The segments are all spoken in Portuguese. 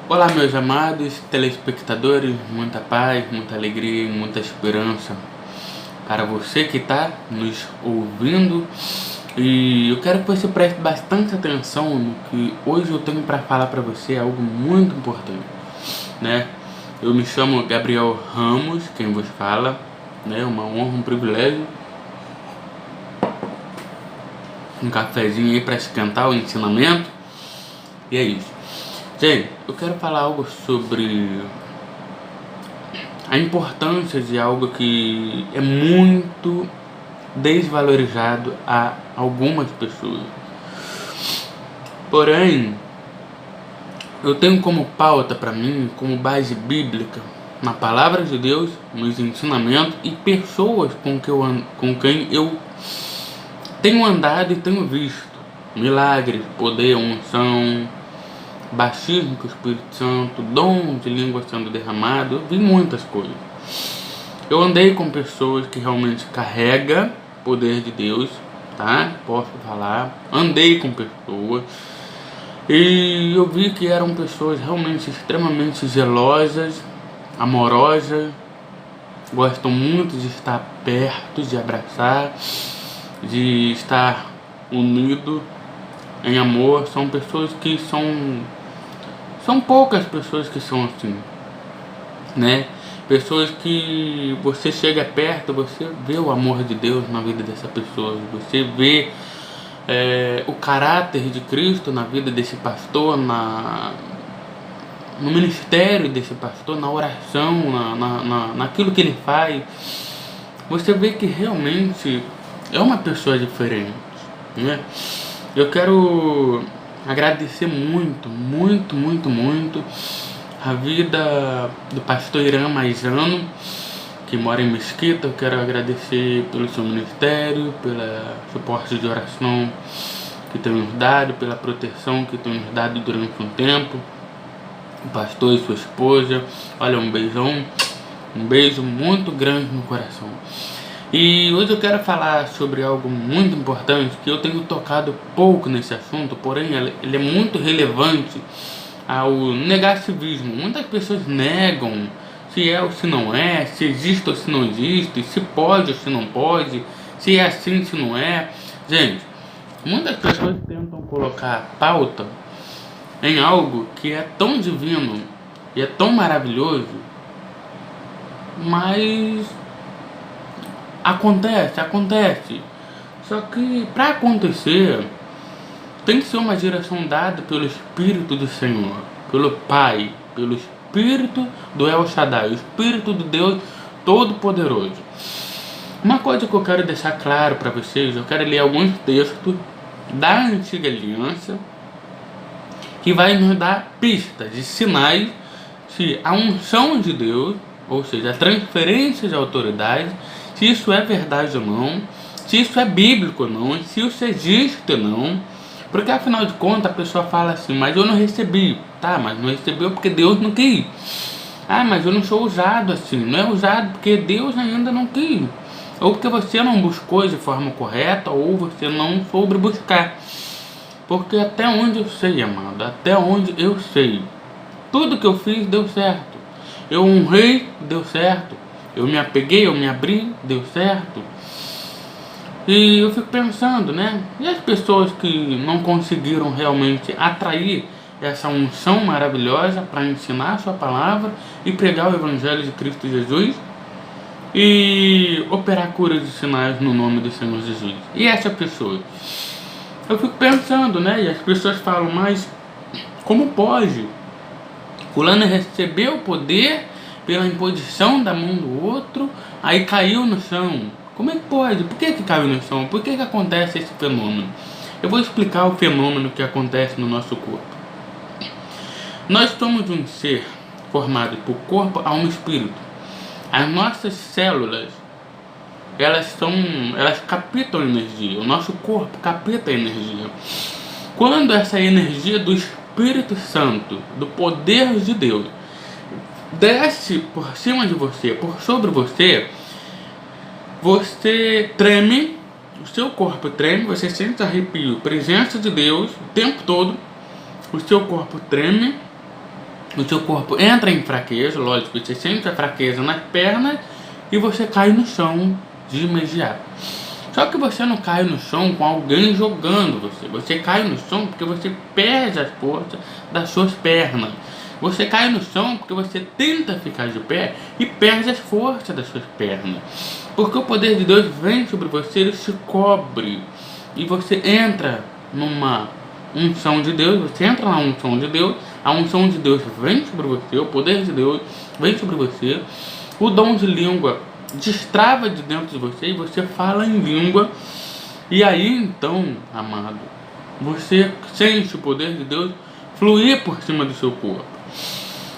Olá, meus amados telespectadores, muita paz, muita alegria e muita esperança para você que está nos ouvindo. E eu quero que você preste bastante atenção no que hoje eu tenho para falar para você, algo muito importante, né? Eu me chamo Gabriel Ramos, quem vos fala, né? Uma honra, um privilégio. Um cafezinho aí para esquentar o ensinamento. E é isso. Gente, eu quero falar algo sobre a importância de algo que é muito desvalorizado a algumas pessoas. Porém, eu tenho como pauta para mim, como base bíblica, na palavra de Deus, nos ensinamentos e pessoas com quem eu tenho andado e tenho visto milagres, poder, unção, batismo com o Espírito Santo, dom de língua sendo derramado. Eu vi muitas coisas. Eu andei com pessoas que realmente carregam o poder de Deus, tá? Posso falar. Andei com pessoas e eu vi que eram pessoas realmente extremamente zelosas, amorosas, gostam muito de estar perto, de abraçar, de estar unido em amor. São pessoas que são poucas pessoas que são assim, né? Pessoas que você chega perto, você vê o amor de Deus na vida dessa pessoa, você vê o caráter de Cristo na vida desse pastor, no ministério desse pastor, na oração, naquilo que ele faz. Você vê que realmente é uma pessoa diferente, né? Eu quero agradecer muito a vida do pastor Irã Maisano, que mora em Mesquita. Eu quero agradecer pelo seu ministério, pelo suporte de oração que tem nos dado, pela proteção que tem nos dado durante um tempo. O pastor e sua esposa, olha, um beijão, um beijo muito grande no coração. E hoje eu quero falar sobre algo muito importante, que eu tenho tocado pouco nesse assunto, porém ele é muito relevante ao negativismo. Muitas pessoas negam se é ou se não é, se existe ou se não existe, se pode ou se não pode, se é assim, se não é. Gente, muitas pessoas tentam colocar pauta em algo que é tão divino e é tão maravilhoso, mas acontece. Só que para acontecer tem que ser uma direção dada pelo Espírito do Senhor, pelo Pai, pelo Espírito do El Shaddai, o Espírito do Deus Todo-Poderoso. Uma coisa que eu quero deixar claro para vocês, eu quero ler alguns textos da Antiga Aliança que vai nos dar pistas e sinais se a unção de Deus, ou seja, a transferência de autoridade, se isso é verdade ou não, se isso é bíblico ou não, se isso existe ou não. Porque afinal de contas a pessoa fala assim: mas eu não recebi. Tá, mas não recebeu porque Deus não quis. Ah, mas eu não sou usado assim. Não é usado porque Deus ainda não quis, ou porque você não buscou de forma correta, ou você não soube buscar. Porque até onde eu sei, amado, até onde eu sei, tudo que eu fiz deu certo. Eu honrei, deu certo. Eu me apeguei, eu me abri, deu certo. E eu fico pensando, né? E as pessoas que não conseguiram realmente atrair essa unção maravilhosa para ensinar a sua palavra e pregar o Evangelho de Cristo Jesus e operar curas e sinais no nome do Senhor Jesus? E essa pessoa? Eu fico pensando, né? E as pessoas falam: mas como pode? Fulano recebeu o poder pela imposição da mão do outro, aí caiu no chão. Como é que pode? Por que caiu no chão? Por que acontece esse fenômeno? Eu vou explicar o fenômeno que acontece no nosso corpo. Nós somos um ser formado por corpo, alma e espírito. As nossas células, elas captam energia. O nosso corpo capta energia. Quando essa energia do Espírito Santo, do poder de Deus, desce por cima de você, por sobre você, você treme, o seu corpo treme, você sente arrepio, presença de Deus o tempo todo, o seu corpo treme o seu corpo entra em fraqueza, lógico, você sente a fraqueza nas pernas e você cai no chão de imediato. Só que você não cai no chão com alguém jogando você. Você cai no chão porque você perde as forças das suas pernas. Você cai no chão porque você tenta ficar de pé e perde as forças das suas pernas. Porque o poder de Deus vem sobre você, ele te cobre. E você entra numa unção de Deus, você entra na unção de Deus, a unção de Deus vem sobre você, o poder de Deus vem sobre você, o dom de língua destrava de dentro de você e você fala em língua. E aí então, amado, você sente o poder de Deus fluir por cima do seu corpo.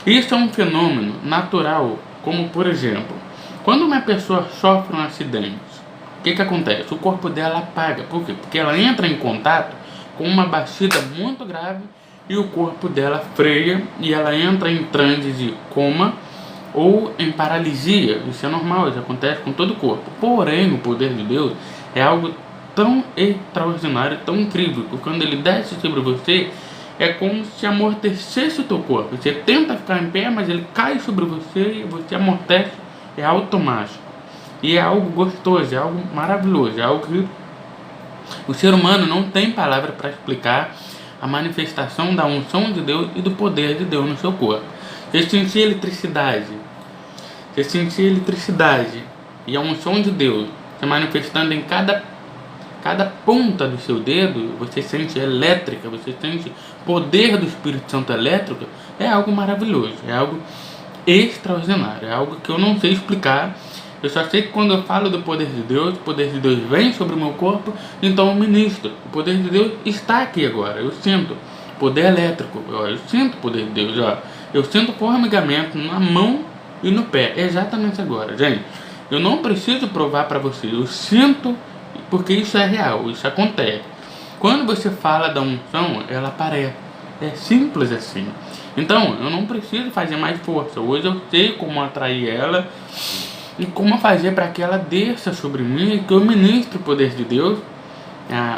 Isso é um fenômeno natural, como por exemplo, quando uma pessoa sofre um acidente, o que acontece? O corpo dela apaga. Por quê? Porque ela entra em contato com uma batida muito grave e o corpo dela freia e ela entra em transe de coma ou em paralisia. Isso é normal, isso acontece com todo o corpo. Porém, o poder de Deus é algo tão extraordinário, tão incrível, que quando ele desce sobre você, é como se amortecesse o teu corpo. Você tenta ficar em pé, mas ele cai sobre você e você amortece. É automático. E é algo gostoso, é algo maravilhoso, é algo que o ser humano não tem palavra para explicar a manifestação da unção de Deus e do poder de Deus no seu corpo. Você sentir eletricidade. Você sentir eletricidade e a unção de Deus se manifestando em cada ponta do seu dedo. Você sente elétrica, você sente poder do Espírito Santo elétrico. É algo maravilhoso, é algo extraordinário, é algo que eu não sei explicar. Eu só sei que quando eu falo do poder de Deus, o poder de Deus vem sobre o meu corpo, então eu ministro. O poder de Deus está aqui agora, eu sinto poder elétrico, eu sinto o poder de Deus, ó. Eu sinto formigamento na mão e no pé, exatamente agora, gente. Eu não preciso provar para vocês, eu sinto, porque isso é real, isso acontece. Quando você fala da unção, ela aparece, é simples assim. Então, eu não preciso fazer mais força, hoje eu sei como atrair ela e como fazer para que ela desça sobre mim e que eu ministre o poder de Deus,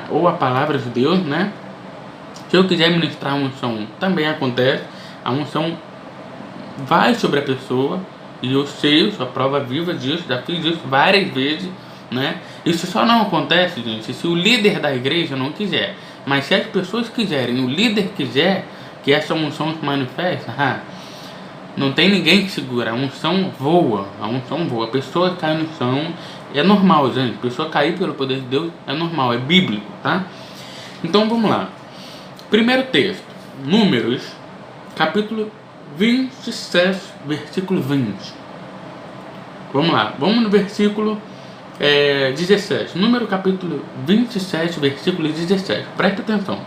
ou a palavra de Deus, né? Se eu quiser ministrar a unção, também acontece. A unção vai sobre a pessoa e eu sei, eu sou a prova viva disso, já fiz isso várias vezes, né? Isso só não acontece, gente, se o líder da igreja não quiser. Mas se as pessoas quiserem, o líder quiser que essa unção se manifeste, não tem ninguém que segura, a unção voa, a pessoa cai no chão, é normal, gente, a pessoa cair pelo poder de Deus é normal, é bíblico, tá? Então vamos lá. Primeiro texto, Números, capítulo 27, versículo 20. Vamos lá, vamos no versículo 17. Número capítulo 27, versículo 17. Presta atenção.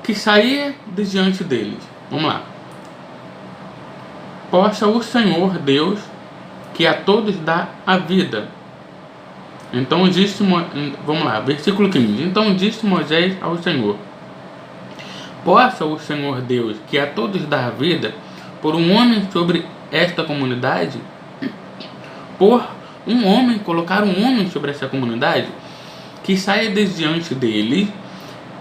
Que saía de diante deles. Vamos lá. Possa o Senhor Deus, que a todos dá a vida. Então disse, vamos lá, versículo 15. Então disse Moisés ao Senhor: possa o Senhor Deus, que a todos dá a vida, por um homem sobre esta comunidade, colocar um homem sobre essa comunidade, que saia de diante dele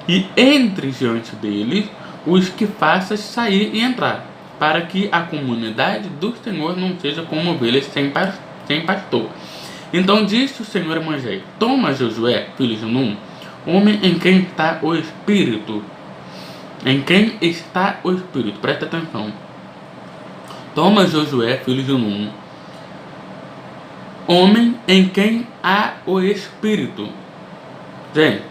e entre diante dele os que faça sair e entrar, para que a comunidade do Senhor não seja como ovelhas sem pastor. Então disse o Senhor a Moisés: toma Josué, filho de Num, homem em quem está o Espírito. Em quem está o Espírito, presta atenção. Toma Josué, filho de Num, homem em quem há o Espírito. Gente,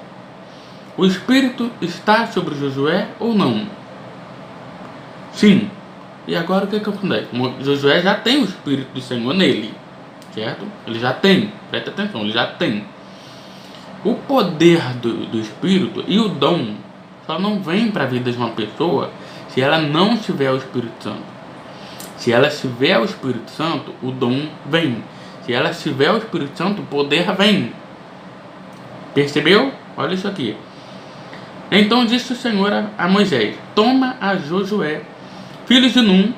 o Espírito está sobre Josué ou não? Sim. E agora o que acontece? Josué já tem o Espírito do Senhor nele, certo? Ele já tem, presta atenção, ele já tem. O poder do Espírito e o dom só não vem para a vida de uma pessoa se ela não tiver o Espírito Santo. Se ela tiver o Espírito Santo, o dom vem. Se ela tiver o Espírito Santo, o poder vem. Percebeu? Olha isso aqui. Então disse o Senhor a Moisés: toma a Josué, filho de Num,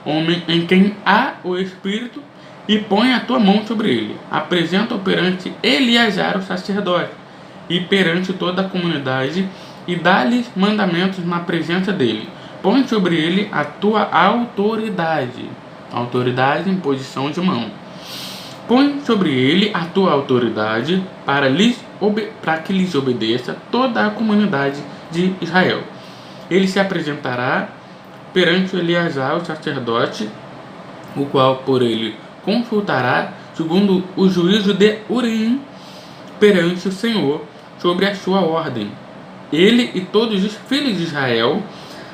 homem em quem há o Espírito, e põe a tua mão sobre ele. Apresenta-o perante Eleazar, o sacerdote, e perante toda a comunidade, e dá-lhes mandamentos na presença dele. põe sobre ele a tua autoridade. Autoridade em posição de mão. Põe sobre ele a tua autoridade para que lhes obedeça toda a comunidade de Israel. Ele se apresentará perante Eleazar, o sacerdote, o qual por ele consultará, segundo o juízo de Urim, perante o Senhor, sobre a sua ordem. Ele e todos os filhos de Israel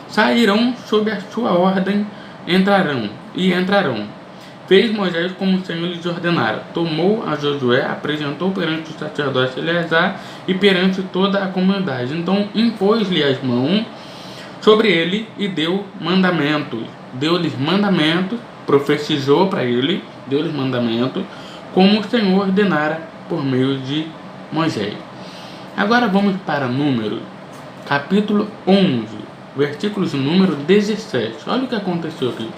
sairão sob a sua ordem, entrarão. Fez Moisés como o Senhor lhes ordenara. Tomou a Josué, apresentou perante o sacerdote Eleazar e perante toda a comunidade. Então impôs-lhe as mãos sobre ele e deu mandamentos. Deu-lhes mandamentos, profetizou para ele, deu-lhes mandamentos, como o Senhor ordenara por meio de Moisés. Agora vamos para Números, capítulo 11, versículos número 17. Olha o que aconteceu aqui.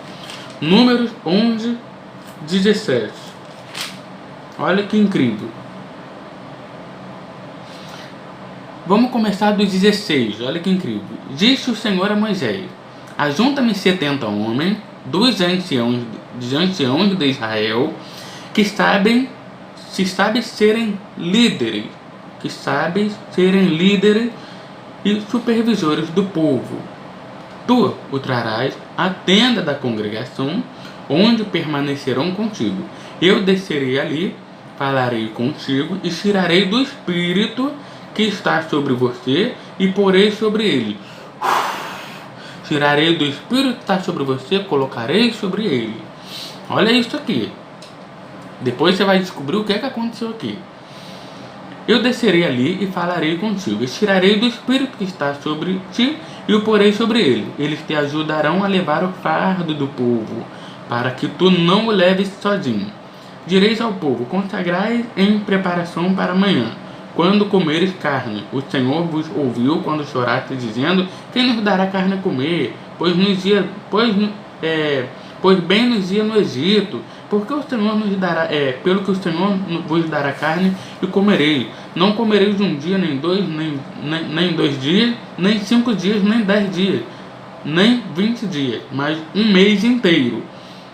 Números 11, 17. Olha que incrível. Vamos começar do 16. Olha que incrível. Disse o Senhor a Moisés: ajunta-me 70 homens, dos anciãos de Israel, que sabem serem líderes, e supervisores do povo. Tu o trarás à tenda da congregação, onde permanecerão contigo. Eu descerei ali, falarei contigo e tirarei do Espírito que está sobre você e porei sobre ele. Tirarei do Espírito que está sobre você, colocarei sobre ele. Olha isso aqui. Depois você vai descobrir o que aconteceu aqui. Eu descerei ali e falarei contigo, e tirarei do Espírito que está sobre ti e o porei sobre ele. Eles te ajudarão a levar o fardo do povo, para que tu não o leves sozinho. Direis ao povo: consagrai em preparação para amanhã, quando comeres carne. O Senhor vos ouviu quando choraste, dizendo: quem nos dará carne a comer? Pois bem nos ia no Egito. Porque o Senhor nos dará, pelo que o Senhor vos dará carne e comerei. Não comereis um dia, nem dois, nem 2 dias, nem 5 dias, nem 10 dias, nem 20 dias, mas um mês inteiro,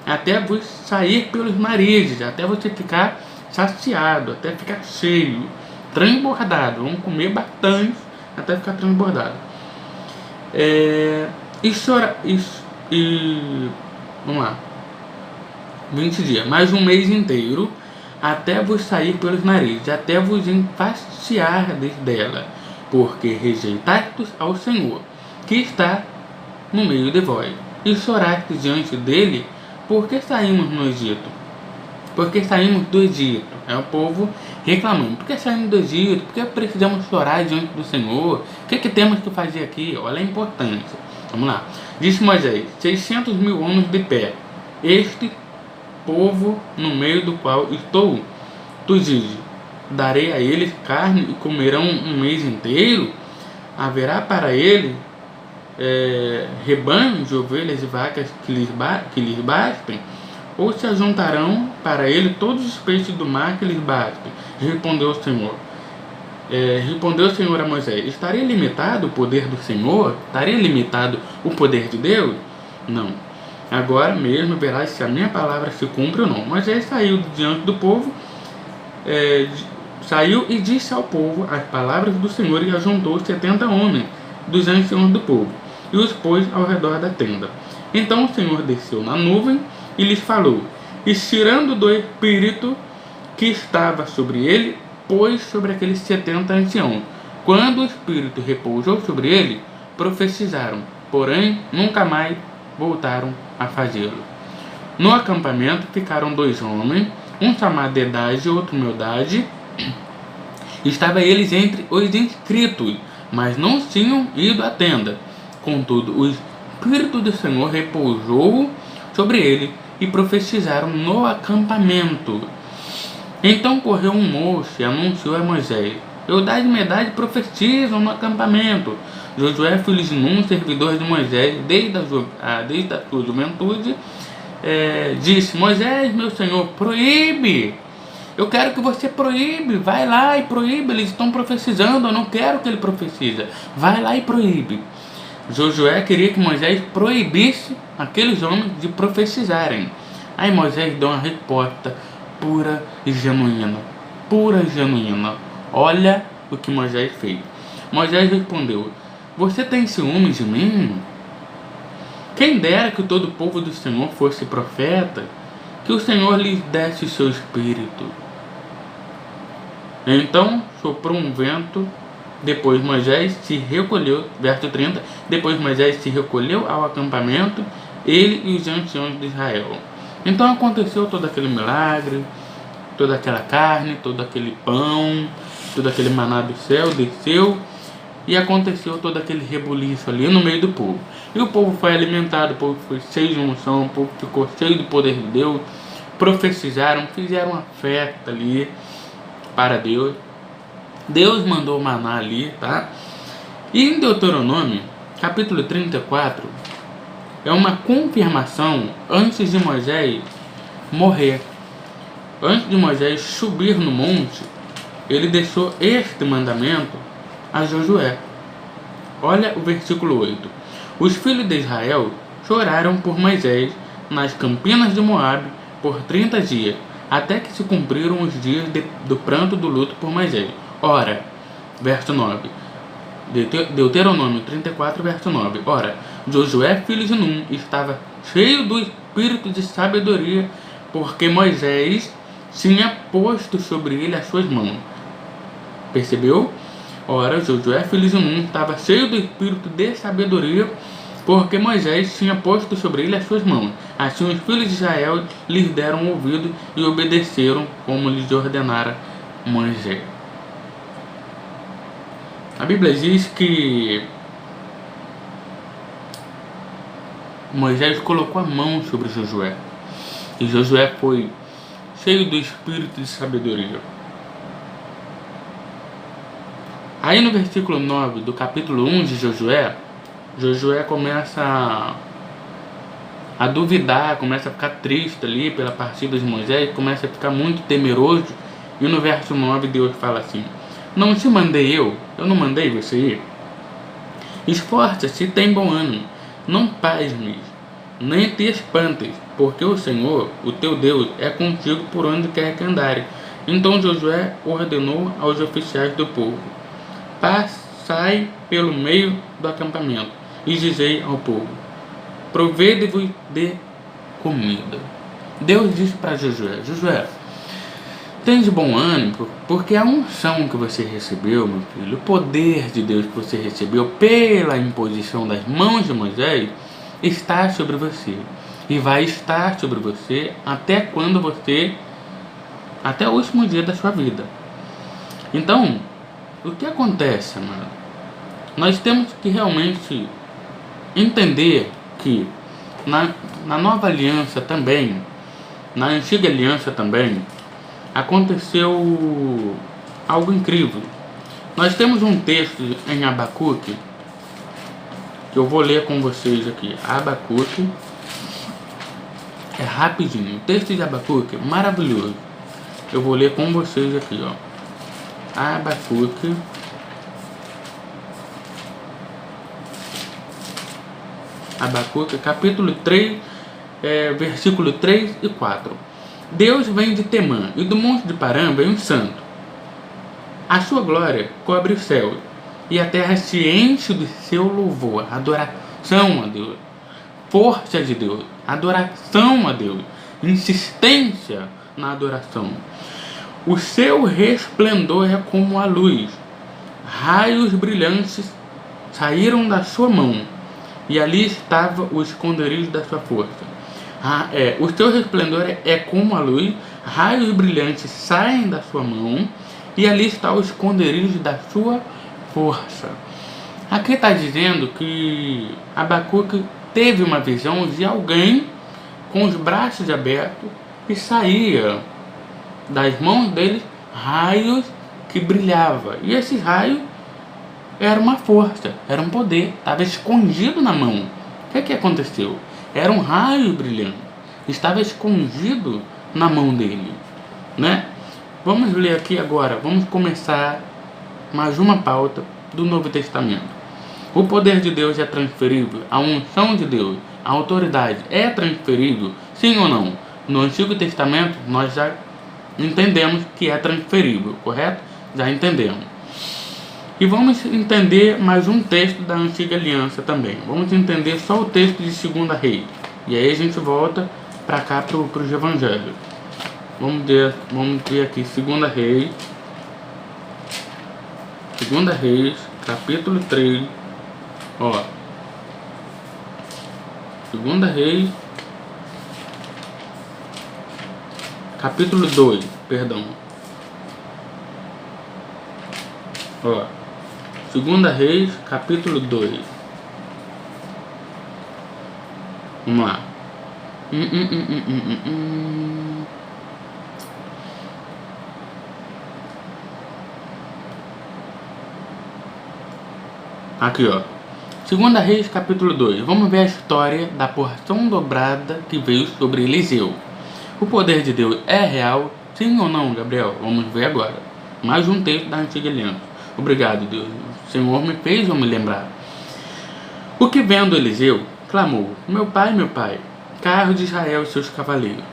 até vos sair pelos narizes, até você ficar saciado, até ficar cheio, transbordado. Vamos comer bastante até ficar transbordado. Vamos lá. 20 dias, mais um mês inteiro, até vos sair pelos narizes, até vos enfastiardes dela, porque rejeitastes ao Senhor, que está no meio de vós, e choraste diante dele, porque saímos no Egito. Porque saímos do Egito. É o povo reclamando. Porque saímos do Egito? Porque precisamos chorar diante do Senhor? O que temos que fazer aqui? Olha a importância. Vamos lá. Disse Moisés: 600 mil homens de pé. Este povo no meio do qual estou. Tu dizes: darei a eles carne e comerão um mês inteiro? Haverá para eles rebanhos de ovelhas e vacas que lhes bastem? Ou se ajuntarão para ele todos os peixes do mar que lhes bastem? Respondeu o Senhor. Respondeu o Senhor a Moisés: estaria limitado o poder do Senhor? Estaria limitado o poder de Deus? Não. Agora mesmo verás se a minha palavra se cumpre ou não. Moisés saiu diante do povo, saiu e disse ao povo as palavras do Senhor, e ajuntou 70 homens dos anciãos do povo, e os pôs ao redor da tenda. Então o Senhor desceu na nuvem e lhes falou, e tirando do Espírito que estava sobre ele, pôs sobre aqueles 70 anciãos. Quando o Espírito repousou sobre ele, profetizaram, porém nunca mais voltaram a fazê-lo. No acampamento ficaram 2 homens, um chamado Edade e outro Meldade. Estava eles entre os inscritos, mas não tinham ido à tenda. Contudo, o Espírito do Senhor repousou sobre ele, e profetizaram no acampamento. Então correu um moço e anunciou a Moisés: Eldade e Medade profetizam no acampamento. Josué, filho de Nun, servidor de Moisés, desde a sua juventude, disse: Moisés, meu senhor, proíbe. Eu quero que você proíbe. Vai lá e proíbe. Eles estão profetizando. Eu não quero que ele profetize. Vai lá e proíbe. Josué queria que Moisés proibisse aqueles homens de profetizarem. Aí Moisés deu uma resposta pura e genuína. Pura e genuína. Olha o que Moisés fez. Moisés respondeu: você tem ciúme de mim? Quem dera que todo o povo do Senhor fosse profeta, que o Senhor lhes desse o seu espírito. Então soprou um vento. Depois Moisés se recolheu, verso 30, depois Moisés se recolheu ao acampamento, ele e os anciãos de Israel. Então aconteceu todo aquele milagre, toda aquela carne, todo aquele pão, todo aquele maná do céu desceu, e aconteceu todo aquele rebuliço ali no meio do povo. E o povo foi alimentado, o povo foi cheio de unção, o povo ficou cheio do poder de Deus, profetizaram, fizeram uma festa ali para Deus. Deus mandou maná ali, tá? E em Deuteronômio, capítulo 34, é uma confirmação antes de Moisés morrer. Antes de Moisés subir no monte, ele deixou este mandamento a Josué. Olha o versículo 8. Os filhos de Israel choraram por Moisés nas campinas de Moabe por 30 dias, até que se cumpriram os dias do pranto do luto por Moisés. Ora, verso 9, Deuteronômio 34, verso 9. Ora, Josué, filho de Num, estava cheio do espírito de sabedoria, porque Moisés tinha posto sobre ele as suas mãos. Percebeu? Ora, Josué, filho de Num, estava cheio do espírito de sabedoria, porque Moisés tinha posto sobre ele as suas mãos. Assim os filhos de Israel lhes deram ouvido e obedeceram como lhes ordenara Moisés. A Bíblia diz que Moisés colocou a mão sobre Josué, e Josué foi cheio do espírito de sabedoria. Aí no versículo 9 do capítulo 1 de Josué, Josué começa a duvidar, começa a ficar triste ali pela partida de Moisés, começa a ficar muito temeroso, e no verso 9 Deus fala assim: não te mandei eu não mandei você ir? Esforça-se e tem bom ânimo, não pasmes, nem te espantes, porque o Senhor, o teu Deus, é contigo por onde quer que andares. Então Josué ordenou aos oficiais do povo: passai pelo meio do acampamento e dizei ao povo: provede-vos de comida. Deus disse para Josué: Josué, tem de bom ânimo, porque a unção que você recebeu, meu filho, o poder de Deus que você recebeu pela imposição das mãos de Moisés, está sobre você. E vai estar sobre você até o último dia da sua vida. Então, o que acontece, amado? Nós temos que realmente entender que na nova aliança também, na antiga aliança também, aconteceu algo incrível. Nós temos um texto em Abacuque, que eu vou ler com vocês aqui. Abacuque, é rapidinho, o texto de Abacuque, maravilhoso. Eu vou ler com vocês aqui, ó. Abacuque, capítulo 3, versículo 3 e 4. Deus vem de Temã, e do monte de Parã vem um santo. A sua glória cobre o céu, e a terra se enche do seu louvor. Adoração a Deus, força de Deus, adoração a Deus, insistência na adoração. O seu resplendor é como a luz, raios brilhantes saíram da sua mão, e ali estava o esconderijo da sua força. O seu resplendor é como a luz, raios brilhantes saem da sua mão, e ali está o esconderijo da sua força. Aqui está dizendo que Abacuque teve uma visão de alguém com os braços abertos e saía das mãos dele raios que brilhavam. E esses raios era uma força, era um poder, estava escondido na mão. O que aconteceu? Era um raio brilhante, estava escondido na mão dele, né? Vamos ler aqui agora, vamos começar mais uma pauta do Novo Testamento. O poder de Deus é transferível? A unção de Deus, a autoridade é transferível? Sim ou não? No Antigo Testamento, nós já entendemos que é transferível, correto? Já entendemos. E vamos entender mais um texto da Antiga Aliança também. Vamos entender só o texto de 2 Reis. E aí a gente volta para cá para os Evangelhos. Vamos ver aqui 2 Reis. 2 Reis, capítulo 3. Ó. 2 Reis, capítulo 2, perdão. Ó. 2 Reis, capítulo 2. Vamos lá. Aqui, ó. 2 Reis, capítulo 2. Vamos ver a história da porção dobrada que veio sobre Eliseu. O poder de Deus é real? Sim ou não, Gabriel? Vamos ver agora. Mais um texto da Antiga Aliança. Obrigado, Deus. O Senhor me fez eu me lembrar. O que vendo Eliseu, clamou: meu pai, carro de Israel e seus cavaleiros.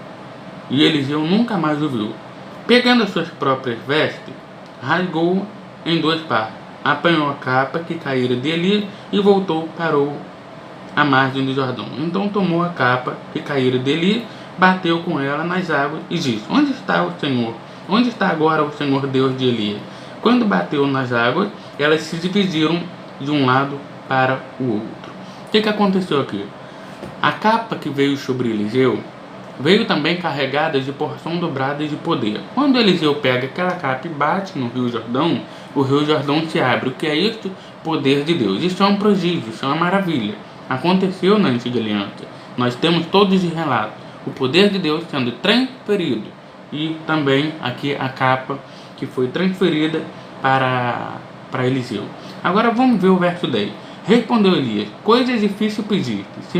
E Eliseu nunca mais o viu. Pegando as suas próprias vestes, rasgou em 2 partes. Apanhou a capa que caíra de Elias e voltou, parou à margem do Jordão. Então tomou a capa que caíra de Elias, bateu com ela nas águas e disse: onde está o Senhor? Onde está agora o Senhor Deus de Elias? Quando bateu nas águas, elas se dividiram de um lado para o outro. O que aconteceu aqui? A capa que veio sobre Eliseu veio também carregada de porção dobrada de poder. Quando Eliseu pega aquela capa e bate no Rio Jordão, o Rio Jordão se abre. O que é isso? Poder de Deus. Isso é um prodígio, isso é uma maravilha. Aconteceu na Antiga Aliança. Nós temos todos os relatos. O poder de Deus sendo transferido. E também aqui a capa que foi transferida para Eliseu. Agora vamos ver o verso 10. Respondeu Elias: coisa difícil pedir. Se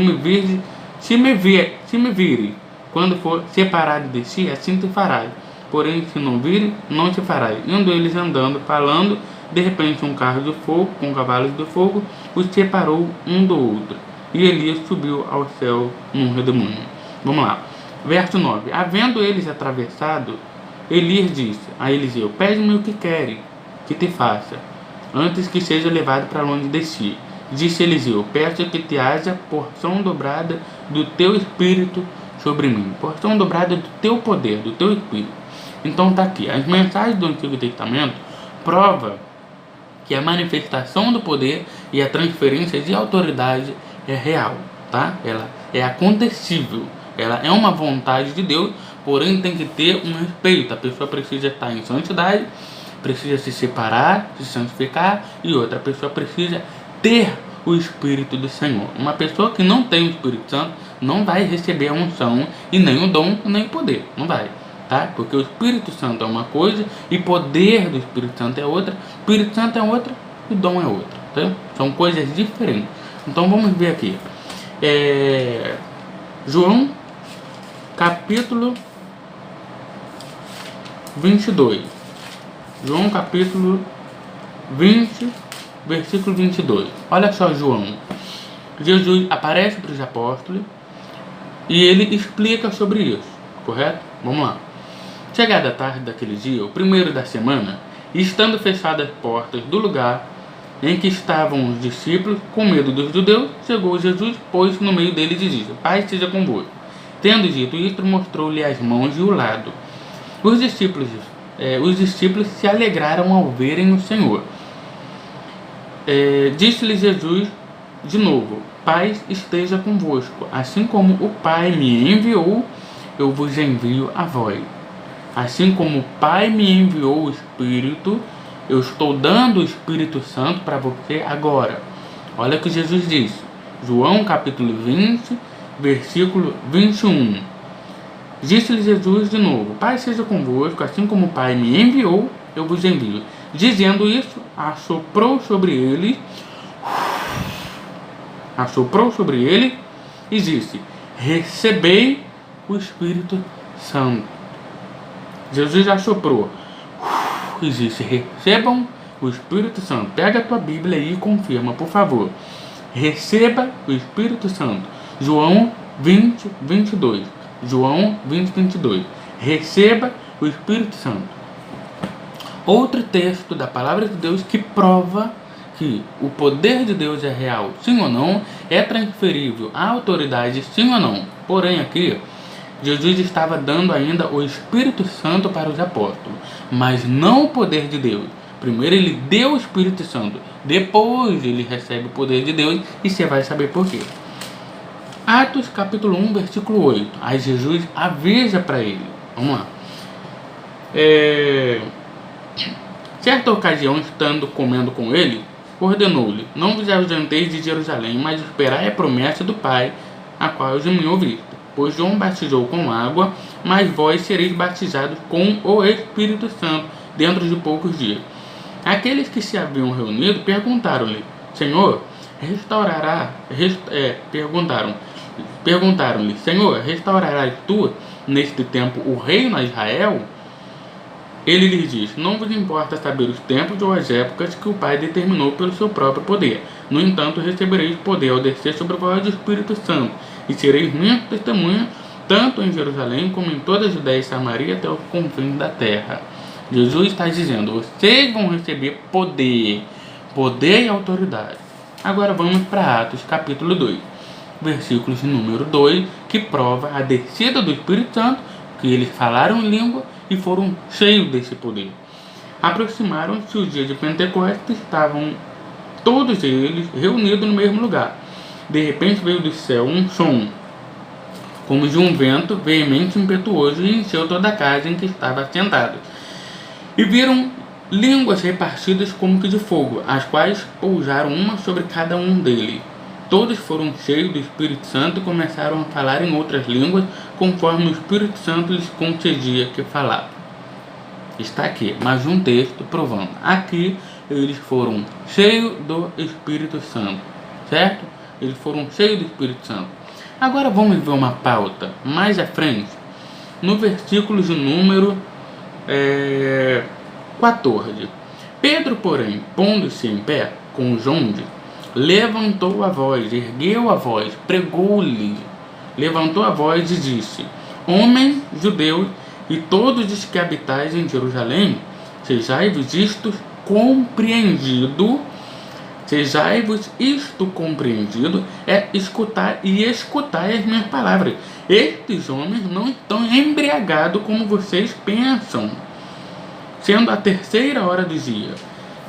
me vire, quando for separado de ti, assim te farás. Porém, se não vire, não te farás. Indo eles andando, falando, de repente um carro de fogo, com cavalos de fogo, os separou um do outro. E Elias subiu ao céu num redemoinho. Vamos lá. Verso 9. Havendo eles atravessado, Elias disse a Eliseu: pede-me o que queres que te faça, antes que seja levado para longe de ti. Disse Eliseu: peço que te haja porção dobrada do teu espírito sobre mim. Porção dobrada do teu poder, do teu espírito. Então está aqui. As mensagens do Antigo Testamento provam que a manifestação do poder e a transferência de autoridade é real, tá? Ela é acontecível. Ela é uma vontade de Deus, porém tem que ter um respeito. A pessoa precisa estar em santidade, precisa se separar, se santificar, e outra pessoa precisa ter o Espírito do Senhor. Uma pessoa que não tem o Espírito Santo não vai receber a unção e nem o dom, nem o poder. Não vai, tá? Porque o Espírito Santo é uma coisa e poder do Espírito Santo é outra. O Espírito Santo é outra e o dom é outra, tá? São coisas diferentes. Então vamos ver aqui. João, capítulo 22. João, capítulo 20, versículo 22. Olha só, João. Jesus aparece para os apóstolos e ele explica sobre isso, correto? Vamos lá. Chegada a tarde daquele dia, o primeiro da semana, e estando fechadas as portas do lugar em que estavam os discípulos, com medo dos judeus, chegou Jesus, pôs-se no meio deles e disse: Pai esteja convosco. Tendo dito isto, mostrou-lhe as mãos e o lado. Os discípulos se alegraram ao verem o Senhor. Disse-lhe Jesus de novo: Pai esteja convosco. Assim como o Pai me enviou, eu vos envio a vós. Assim como o Pai me enviou o Espírito, eu estou dando o Espírito Santo para você agora. Olha o que Jesus disse. João capítulo 20, versículo 21. Disse-lhe Jesus de novo: Pai seja convosco, assim como o Pai me enviou, eu vos envio. Dizendo isso, assoprou sobre ele e disse: recebei o Espírito Santo. Jesus assoprou e disse: recebam o Espírito Santo. Pega a tua Bíblia aí e confirma, por favor. Receba o Espírito Santo. João 20, 22. João 20, 22. Receba o Espírito Santo. Outro texto da palavra de Deus que prova que o poder de Deus é real, sim ou não, é transferível à autoridade, sim ou não. Porém, aqui, Jesus estava dando ainda o Espírito Santo para os apóstolos, mas não o poder de Deus. Primeiro ele deu o Espírito Santo, depois ele recebe o poder de Deus e você vai saber por quê. Atos capítulo 1, versículo 8. Aí Jesus avisa para ele. Vamos lá. Certa ocasião, estando comendo com ele, ordenou-lhe: não vos ausenteis de Jerusalém, mas esperai a promessa do Pai, a qual eu me ouvi. Pois João batizou com água, mas vós sereis batizados com o Espírito Santo dentro de poucos dias. Aqueles que se haviam reunido perguntaram-lhe: Senhor, perguntaram-lhe: Senhor, restaurarás tu neste tempo o reino a Israel? Ele lhes diz: não vos importa saber os tempos ou as épocas que o Pai determinou pelo seu próprio poder. No entanto, recebereis poder ao descer sobre vós o Espírito Santo, e sereis minhas testemunhas, tanto em Jerusalém como em toda a Judéia e Samaria até os confins da terra. Jesus está dizendo: vocês vão receber poder e autoridade. Agora vamos para Atos capítulo 2, versículos de número 2, que prova a descida do Espírito Santo, que eles falaram em língua e foram cheios desse poder. Aproximaram-se o dia de Pentecostes, estavam todos eles reunidos no mesmo lugar. De repente veio do céu um som, como de um vento veemente e impetuoso, e encheu toda a casa em que estava sentado. E viram línguas repartidas como que de fogo, as quais pousaram uma sobre cada um deles. Todos foram cheios do Espírito Santo e começaram a falar em outras línguas, conforme o Espírito Santo lhes concedia que falavam. Está aqui mais um texto provando. Aqui eles foram cheios do Espírito Santo, certo? Eles foram cheios do Espírito Santo. Agora vamos ver uma pauta mais à frente, no versículo de número 14. Pedro, porém, pondo-se em pé com os 11, levantou a voz, ergueu a voz, pregou-lhe, levantou a voz e disse: homens judeus e todos os que habitais em Jerusalém, sejai-vos isto compreendido, é escutar e escutai as minhas palavras. Estes homens não estão embriagados como vocês pensam, sendo a 3ª hora do dia.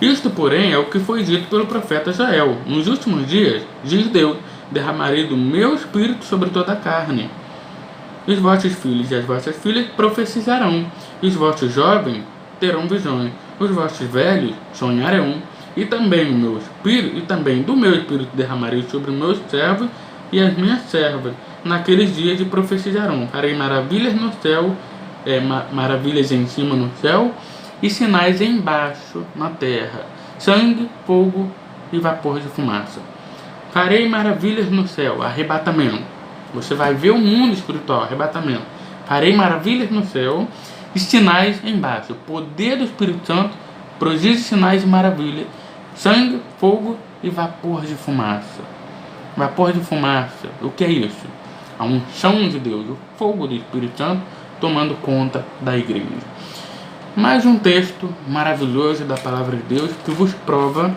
Isto, porém, é o que foi dito pelo profeta Joel: nos últimos dias, diz Deus, derramarei do meu espírito sobre toda a carne. Os vossos filhos e as vossas filhas profetizarão, os vossos jovens terão visões, os vossos velhos sonharão, e também do meu espírito derramarei sobre os meus servos e as minhas servas. Naqueles dias de profetizarão, farei maravilhas no céu, maravilhas em cima no céu, e sinais embaixo na terra, sangue, fogo e vapor de fumaça. Farei maravilhas no céu, arrebatamento. Você vai ver o mundo espiritual, arrebatamento. Farei maravilhas no céu e sinais embaixo. O poder do Espírito Santo, prodígios, sinais e maravilhas, sangue, fogo e vapor de fumaça. Vapor de fumaça, o que é isso? A unção de Deus, o fogo do Espírito Santo tomando conta da igreja. Mais um texto maravilhoso da palavra de Deus que vos prova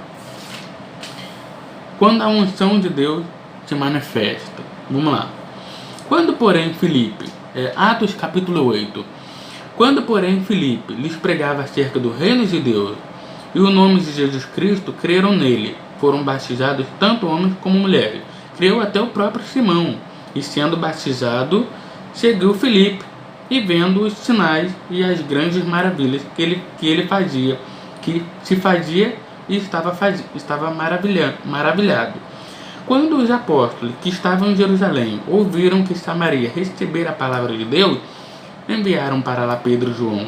quando a unção de Deus se manifesta. Vamos lá. Quando, porém, Filipe, Atos capítulo 8, quando, porém, Filipe lhes pregava acerca do reino de Deus e o nome de Jesus Cristo, creram nele. Foram batizados tanto homens como mulheres. Creu até o próprio Simão, e sendo batizado, seguiu Filipe, e vendo os sinais e as grandes maravilhas que ele fazia, que se fazia e estava maravilhado. Quando os apóstolos que estavam em Jerusalém ouviram que Samaria recebera a palavra de Deus, enviaram para lá Pedro e João.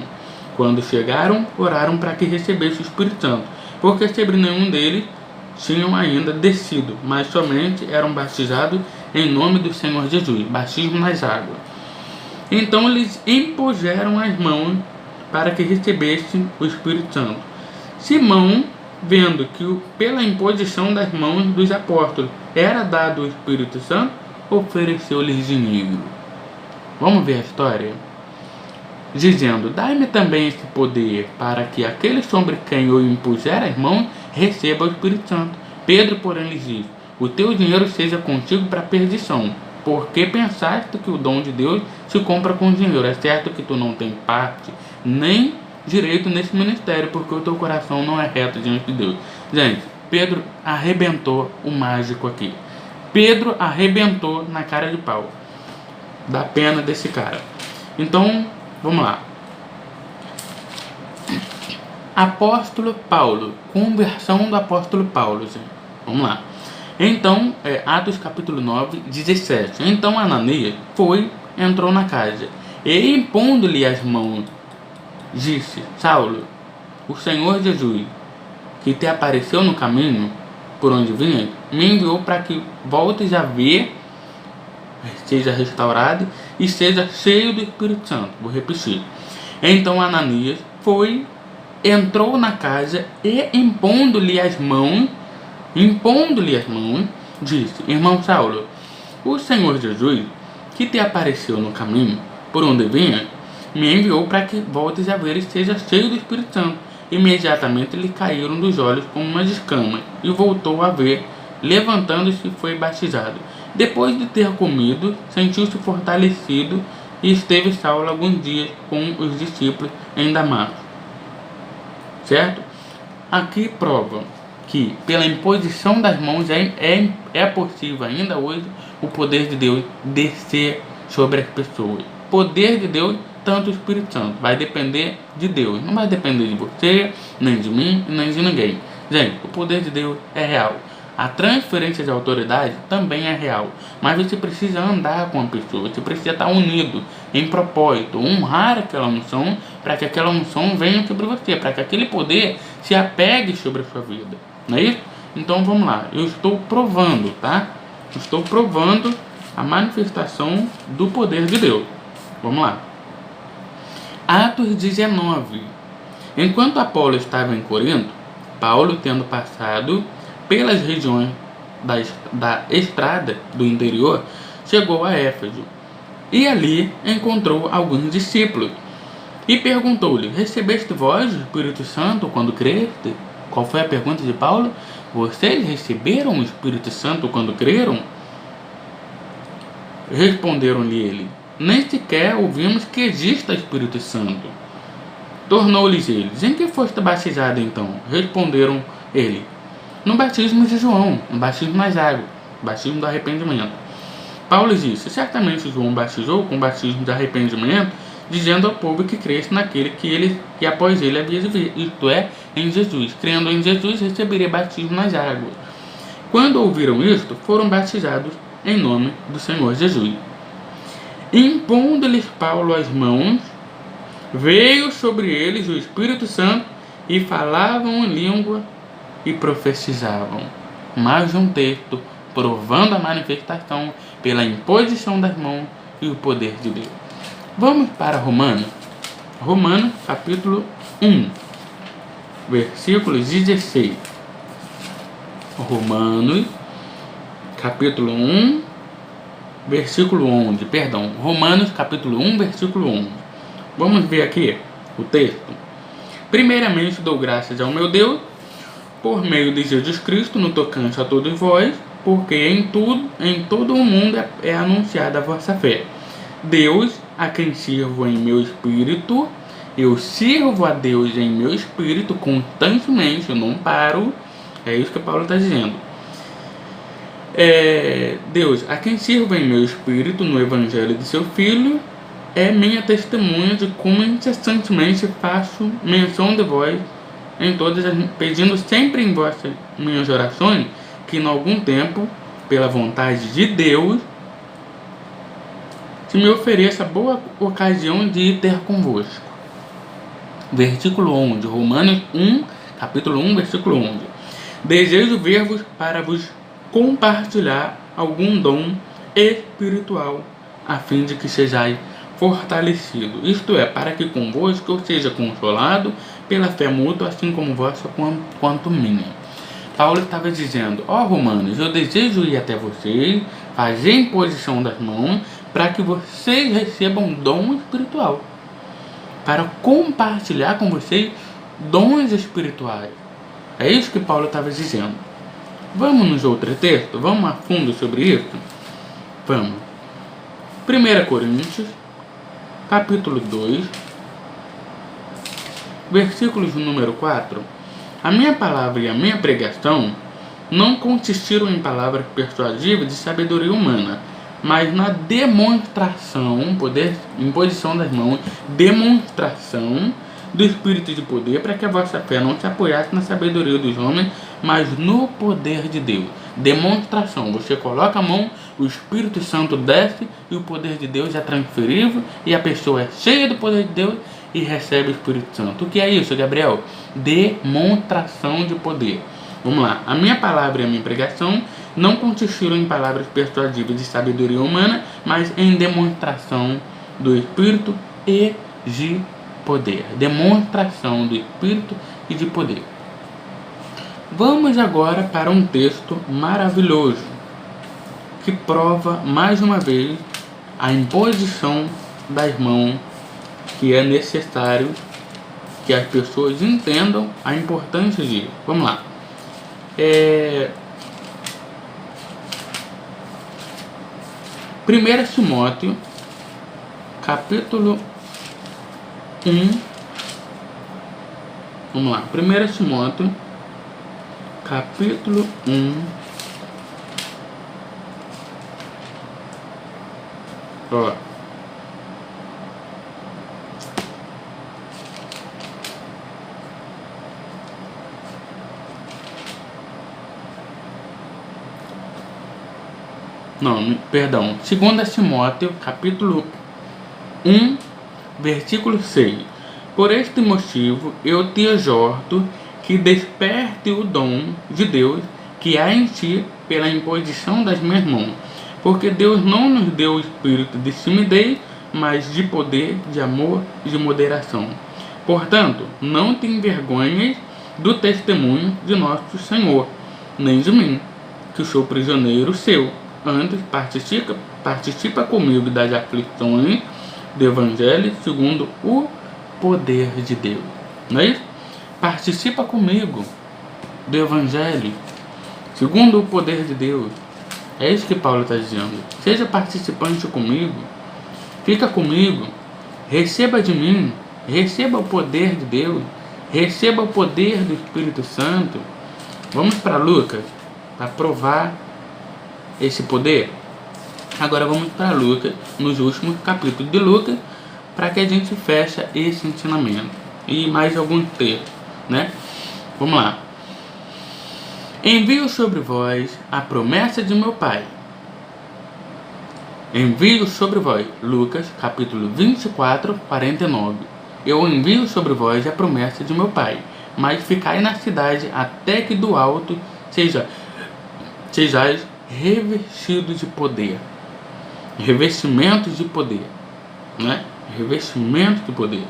Quando chegaram, oraram para que recebesse o Espírito Santo, porque sobre nenhum deles tinham ainda descido, mas somente eram batizados em nome do Senhor Jesus, batismo nas águas. Então lhes impuseram as mãos para que recebessem o Espírito Santo. Simão vendo que pela imposição das mãos dos apóstolos era dado o Espírito Santo, ofereceu-lhes dinheiro. Vamos ver a história? Dizendo: dai-me também esse poder, para que aquele sobre quem eu impuser as mãos receba o Espírito Santo. Pedro, porém, lhes disse: o teu dinheiro seja contigo para a perdição, porque pensaste que o dom de Deus se compra com dinheiro. É certo que tu não tens parte nem direito nesse ministério, porque o teu coração não é reto diante de Deus. Gente, Pedro arrebentou o mágico aqui. Pedro arrebentou na cara de pau da pena desse cara. Então, vamos lá. Apóstolo Paulo, conversão do apóstolo Paulo, gente. Vamos lá. Então, Atos capítulo 9, 17. Então Ananias entrou na casa, e impondo-lhe as mãos, disse: Saulo, o Senhor Jesus, que te apareceu no caminho por onde vinha, me enviou para que voltes a ver, seja restaurado e seja cheio do Espírito Santo. Vou repetir. Então Ananias entrou na casa e impondo-lhe as mãos, disse: Irmão Saulo, o Senhor Jesus, que te apareceu no caminho por onde vinha, me enviou para que voltes a ver e seja cheio do Espírito Santo. Imediatamente lhe caíram dos olhos como umas escamas, e voltou a ver. Levantando-se, foi batizado. Depois de ter comido, sentiu-se fortalecido, e esteve Saulo alguns dias com os discípulos em Damasco. Certo? Aqui prova que pela imposição das mãos é possível ainda hoje o poder de Deus descer sobre as pessoas. Poder de Deus, tanto o Espírito Santo, vai depender de Deus, não vai depender de você, nem de mim, nem de ninguém. Gente, o poder de Deus é real. A transferência de autoridade também é real, mas você precisa andar com a pessoa, você precisa estar unido em propósito, honrar aquela unção, para que aquela unção venha sobre você, para que aquele poder se apegue sobre a sua vida, não é isso? Então vamos lá, eu estou provando, tá? Estou provando a manifestação do poder de Deus. Vamos lá. Atos 19. Enquanto Apolo estava em Corinto, Paulo, tendo passado pelas regiões da estrada do interior, chegou a Éfeso, e ali encontrou alguns discípulos, e perguntou-lhe: recebeste vós o Espírito Santo quando creste? Qual foi a pergunta de Paulo? Vocês receberam o Espírito Santo quando creram? Responderam-lhe ele: nem sequer ouvimos que exista Espírito Santo. Tornou-lhes eles: em que foste batizado então? Responderam ele: no batismo de João, no batismo nas águas, batismo do arrependimento. Paulo disse: certamente João batizou com batismo de arrependimento, dizendo ao povo que cresce naquele que após ele havia de vir, isto é, em Jesus. Crendo em Jesus, receberia batismo nas águas. Quando ouviram isto, foram batizados em nome do Senhor Jesus. Impondo-lhes Paulo as mãos, veio sobre eles o Espírito Santo, e falavam em língua e profetizavam. Mais um texto provando a manifestação pela imposição das mãos e o poder de Deus. Vamos para Romanos. Romanos capítulo 1, versículo 16. Romanos capítulo 1, versículo 11. Perdão, Romanos capítulo 1, versículo 11. Vamos ver aqui o texto. Primeiramente dou graças ao meu Deus, por meio de Jesus Cristo, no tocante a todos vós, porque em todo o mundo é anunciada a vossa fé. Deus, a quem sirvo em meu espírito, eu sirvo a Deus em meu espírito constantemente, eu não paro. É isso que Paulo está dizendo. Deus, a quem sirvo em meu espírito no evangelho de seu Filho, é minha testemunha de como incessantemente faço menção de vós em todas as, pedindo sempre em vossas minhas orações, que em algum tempo, pela vontade de Deus, se me ofereça boa ocasião de ir ter convosco. Versículo 11, Romanos 1, capítulo 1, versículo 11. Desejo ver-vos para vos compartilhar algum dom espiritual, a fim de que sejais fortalecido, isto é, para que convosco eu seja consolado pela fé mútua, assim como vossa quanto minha. Paulo estava dizendo: ó Romanos, eu desejo ir até vocês, fazer imposição das mãos, para que vocês recebam dom espiritual, para compartilhar com vocês dons espirituais. É isso que Paulo estava dizendo. Vamos nos outros textos? Vamos a fundo sobre isso? Vamos. 1 Coríntios, capítulo 2, versículos número 4. A minha palavra e a minha pregação não consistiram em palavras persuasivas de sabedoria humana, mas na demonstração, poder, imposição das mãos, demonstração do Espírito de poder, para que a vossa fé não se apoiasse na sabedoria dos homens, mas no poder de Deus. Demonstração, você coloca a mão, o Espírito Santo desce e o poder de Deus é transferível e a pessoa é cheia do poder de Deus e recebe o Espírito Santo. O que é isso, Gabriel? Demonstração de poder. Vamos lá. A minha palavra e a minha pregação não consistiram em palavras persuasivas de sabedoria humana, mas em demonstração do Espírito e de poder. Demonstração do Espírito e de poder. Vamos agora para um texto maravilhoso que prova mais uma vez a imposição das mãos, que é necessário que as pessoas entendam a importância disso. Vamos lá. 1 Timóteo, capítulo 1. Vamos lá. 1 Timóteo, capítulo 1. Ó. Não, perdão. 2 Timóteo, capítulo 1, versículo 6. Por este motivo eu te exorto que desperte o dom de Deus que há em ti pela imposição das minhas mãos. Porque Deus não nos deu o espírito de timidez, mas de poder, de amor e de moderação. Portanto, não te envergonhes do testemunho de nosso Senhor, nem de mim, que sou prisioneiro seu. Antes, participa comigo das aflições do Evangelho segundo o poder de Deus. Não é isso? Participa comigo do Evangelho segundo o poder de Deus. É isso que Paulo está dizendo. Seja participante comigo. Fica comigo. Receba de mim. Receba o poder de Deus. Receba o poder do Espírito Santo. Vamos para Lucas para provar esse poder. Agora vamos para Lucas, nos últimos capítulos de Lucas, para que a gente feche esse ensinamento. E mais alguns textos, né? Vamos lá. Envio sobre vós a promessa de meu Pai. Envio sobre vós, Lucas, capítulo 24, 49. Eu envio sobre vós a promessa de meu Pai, mas ficai na cidade até que do alto sejais revestidos de poder. Revestimentos de poder, né? Revestimento de poder.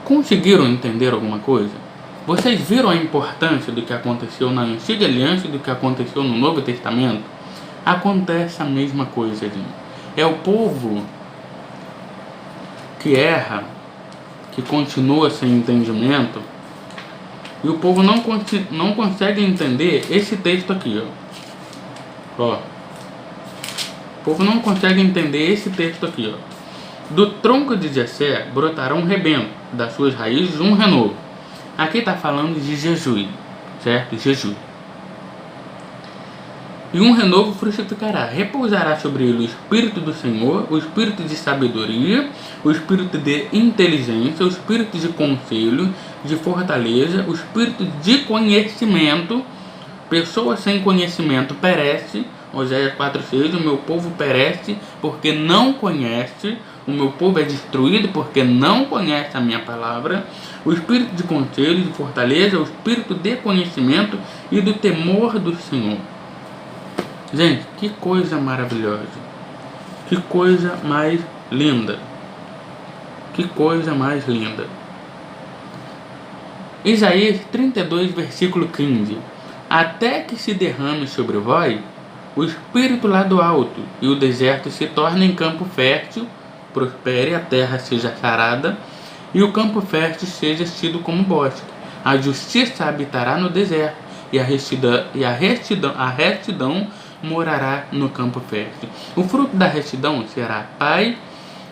Conseguiram entender alguma coisa? Vocês viram a importância do que aconteceu na Antiga Aliança e do que aconteceu no Novo Testamento? Acontece a mesma coisa, gente. É o povo que erra, que continua sem entendimento, e o povo não consegue entender esse texto aqui, ó. O povo não consegue entender esse texto aqui, ó. Do tronco de Jessé brotará um rebento, das suas raízes um renovo. Aqui está falando de Jesus, certo? Jesus. E um renovo frutificará, repousará sobre ele o Espírito do Senhor, o Espírito de sabedoria, o Espírito de inteligência, o Espírito de conselho, de fortaleza, o Espírito de conhecimento. Pessoa sem conhecimento perece. Oséias 4,6, o meu povo perece porque não conhece, o meu povo é destruído porque não conhece a minha palavra. O Espírito de conselho, de fortaleza, o Espírito de conhecimento e do temor do Senhor. Gente, que coisa maravilhosa. Que coisa mais linda! Que coisa mais linda! Isaías 32, versículo 15. Até que se derrame sobre vós o espírito lá do alto, e o deserto se torne em campo fértil, prospere, a terra seja sarada, e o campo fértil seja tido como bosque. A justiça habitará no deserto, e a retidão morará no campo fértil. O fruto da retidão será paz,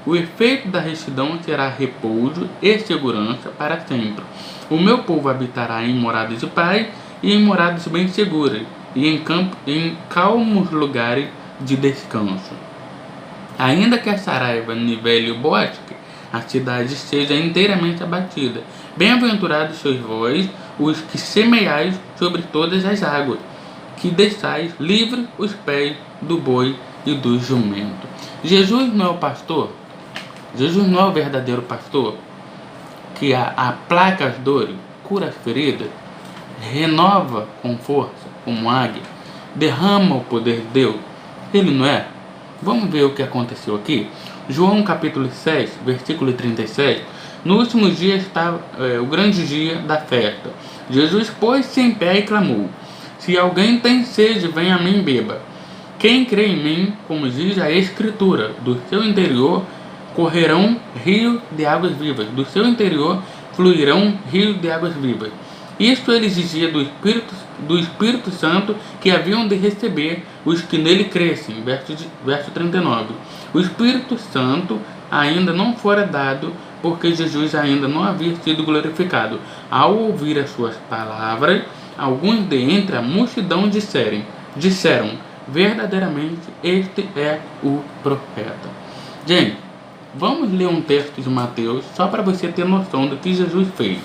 o efeito da retidão será repouso e segurança para sempre. O meu povo habitará em moradas de paz e em moradas bem seguras, e em calmos lugares de descanso. Ainda que a saraiva nivele o bosque, a cidade seja inteiramente abatida. Bem-aventurados sois vós, os que semeais sobre todas as águas, que deixais livre os pés do boi e do jumento. Jesus não é o pastor? Jesus não é o verdadeiro pastor? Que aplaca as dores, cura as feridas, renova com força, como águia, derrama o poder de Deus. Ele não é? Vamos ver o que aconteceu aqui? João capítulo 6, versículo 37. No último dia estava o grande dia da festa. Jesus pôs-se em pé e clamou: se alguém tem sede, venha a mim e beba. Quem crê em mim, como diz a Escritura, do seu interior correrão rios de águas vivas. Do seu interior fluirão rios de águas vivas. Isto ele dizia do Espírito Santo que haviam de receber os que nele crescem. Verso 39. O Espírito Santo ainda não fora dado, porque Jesus ainda não havia sido glorificado. Ao ouvir as suas palavras, alguns de entre a multidão disseram, verdadeiramente este é o profeta. Gente, vamos ler um texto de Mateus, só para você ter noção do que Jesus fez.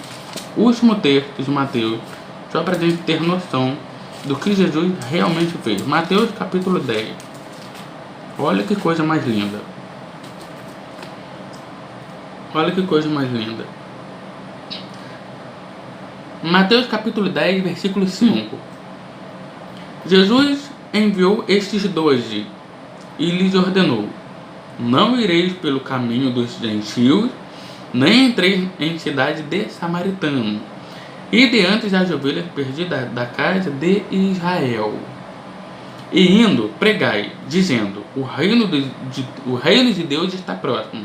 Último texto de Mateus, só para a gente ter noção do que Jesus realmente fez. Mateus capítulo 10. Olha que coisa mais linda. Olha que coisa mais linda. Mateus capítulo 10, versículo 5. Jesus enviou estes 12 e lhes ordenou: não ireis pelo caminho dos gentios, nem entreis em cidade de samaritano, e diante das ovelhas perdidas da casa de Israel. E indo, pregai, dizendo: o reino de Deus está próximo.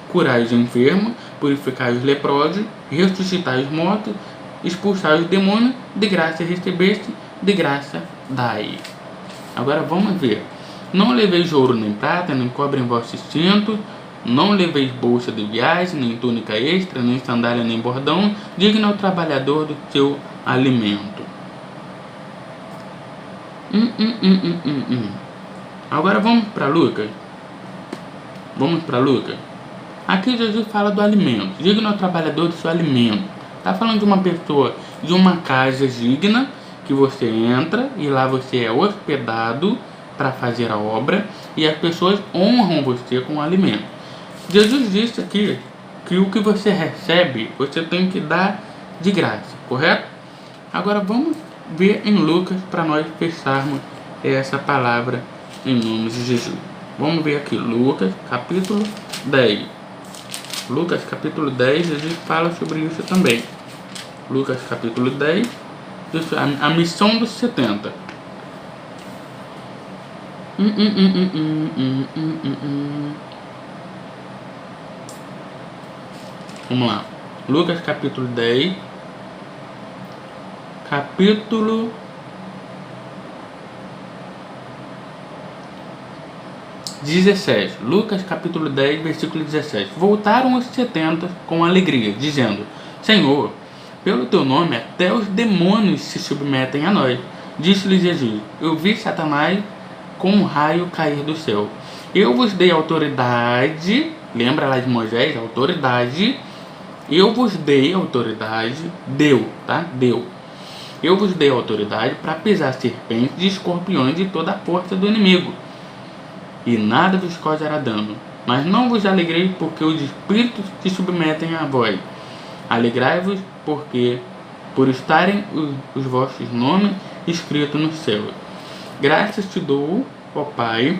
Curai os enfermos, purificai os leprosos, ressuscitai os mortos, expulsai os demônios, de graça recebeste, de graça dai. Agora vamos ver. Não leveis ouro nem prata, nem cobre em vossos cintos, não leveis bolsa de viagem, nem túnica extra, nem sandália, nem bordão, digno ao trabalhador do seu alimento. Agora vamos para Lucas. Vamos para Lucas. Aqui Jesus fala do alimento, digno ao trabalhador do seu alimento. Está falando de uma pessoa, de uma casa digna, que você entra e lá você é hospedado para fazer a obra, e as pessoas honram você com o alimento. Jesus disse aqui que o que você recebe, você tem que dar de graça, correto? Agora vamos ver em Lucas para nós fecharmos essa palavra em nome de Jesus. Vamos ver aqui, Lucas capítulo 10. Lucas capítulo 10, Jesus fala sobre isso também. Lucas capítulo 10, a missão dos 70. Vamos lá. Lucas capítulo 10, capítulo 17. Lucas capítulo 10, versículo 17. Voltaram os 70 com alegria, dizendo: Senhor, pelo teu nome até os demônios se submetem a nós. Disse-lhe Jesus: eu vi Satanás como um raio cair do céu. Eu vos dei autoridade, lembra lá de Moisés, autoridade. Eu vos dei autoridade, deu. Eu vos dei autoridade para pisar serpentes e escorpiões e toda a força do inimigo, e nada vos causará dano. Mas não vos alegreis porque os espíritos se submetem a vós. Alegrai-vos porque por estarem os vossos nomes escritos no céu. Graças te dou, ó Pai,